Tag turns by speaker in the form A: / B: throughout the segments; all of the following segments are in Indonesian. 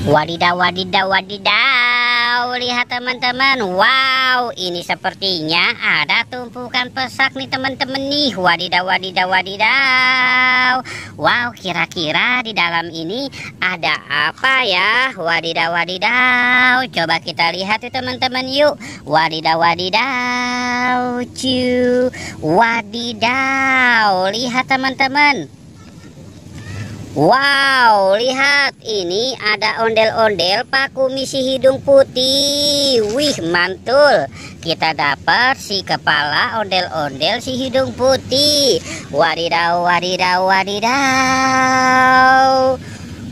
A: Wadidaw, wadidaw, wadidaw. Lihat teman-teman. Wow, ini sepertinya ada tumpukan pesak nih teman-teman nih. Wadidaw, wadidaw, wadidaw. Wow, kira-kira di dalam ini ada apa ya? Wadidaw, wadidaw. Coba kita lihat ya teman-teman yuk. Wadidaw, wadidaw. Ciu. Wadidaw. Lihat teman-teman. Wow, lihat ini ada ondel-ondel paku misi hidung putih. Wih, mantul. Kita dapat si kepala ondel-ondel si hidung putih. Wadidaw, wadidaw, wadidaw.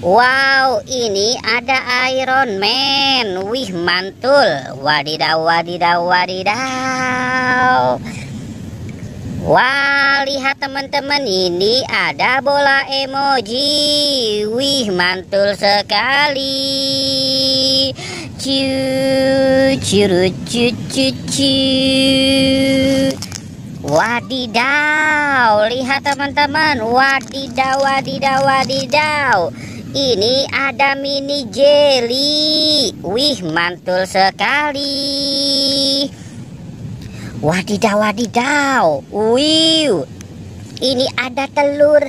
A: Wow, ini ada Iron Man. Wih, mantul. Wadidaw, wadidaw, wadidaw. Wah, lihat teman-teman, ini ada bola emoji. Wih, mantul sekali. Ciu, ciu, ciu, ciu, ciu. Wadidaw, lihat teman-teman. Wadidaw, wadidaw, wadidaw. Ini ada mini jelly. Wih, mantul sekali. Wadidaw, wadidaw. Wih, ini ada telur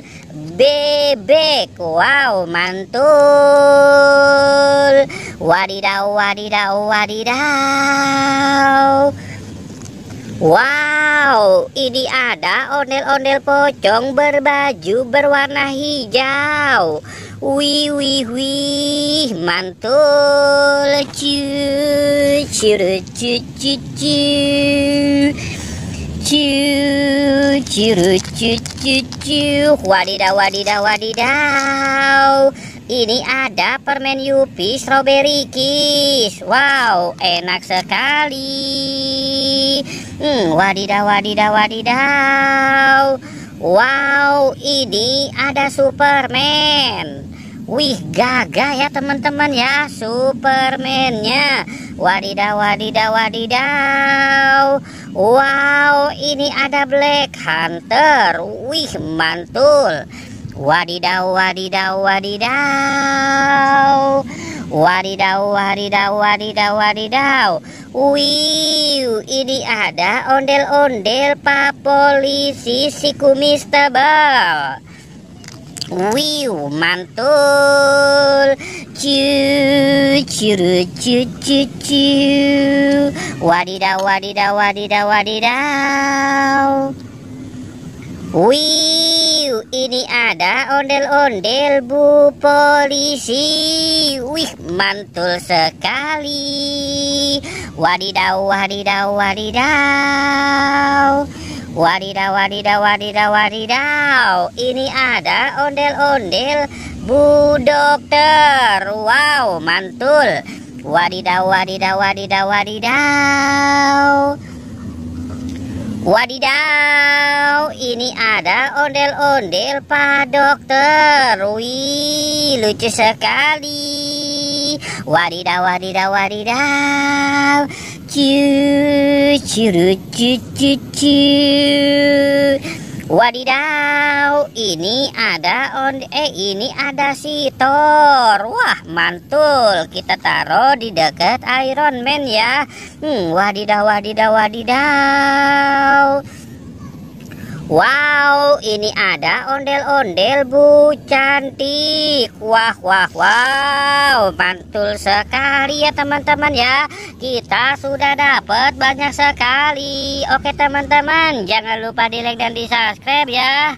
A: bebek. Wow, mantul. Wadidaw, wadidaw, wadidaw. Wow, ini ada ondel-ondel pocong berbaju berwarna hijau. Wih, wih, wih, mantul. Ciu, ciu, ciu, ciu, ciu. Ciu, ciu, ciu, ciu, ciu. Wadidaw, wadidaw, wadidaw. Ini ada permen Yupi Strawberry Kiss. Wow, enak sekali. Wadidaw, wadidaw, wadidaw. Wow, ini ada Superman. Wih, gagah ya teman-teman ya Superman-nya. Wadidaw, wadidaw, wadidaw. Wow, ini ada Black Hunter. Wih, mantul. Wadidaw, wadidaw, wadidaw. Wadidaw, wadidaw, wadidaw, wadidaw. Wih, ini ada ondel-ondel Pak Polisi si kumis tebal. Wih, mantul. Ciu, ciu, ciu, ciu, ciu. Wadidaw, wadidaw, wadidaw, wadidaw. Wih, ini ada ondel-ondel Bu Polisi. Wih, mantul sekali. Wadidaw, wadidaw, wadidaw. Wadidaw, wadidaw, wadidaw, wadidaw. Ini ada ondel-ondel Bu Dokter. Wow, mantul. Wadidaw, wadidaw, wadidaw, wadidaw. Wadidaw, ini ada ondel-ondel Pak Dokter. Wih, lucu sekali. Wadidaw, wadidaw, wadidaw. Ciu, ciu, ciu, ciu, ciu. Wadidaw, ini ada ini ada si Thor. Wah, mantul. Kita taruh di dekat Iron Man ya. Wadidaw, wadidaw, wadidaw. Wow, ini ada ondel-ondel Bu Cantik. Wah, wah, wow, mantul sekali ya teman-teman ya. Kita sudah dapat banyak sekali. Oke teman-teman, jangan lupa di like dan di subscribe ya.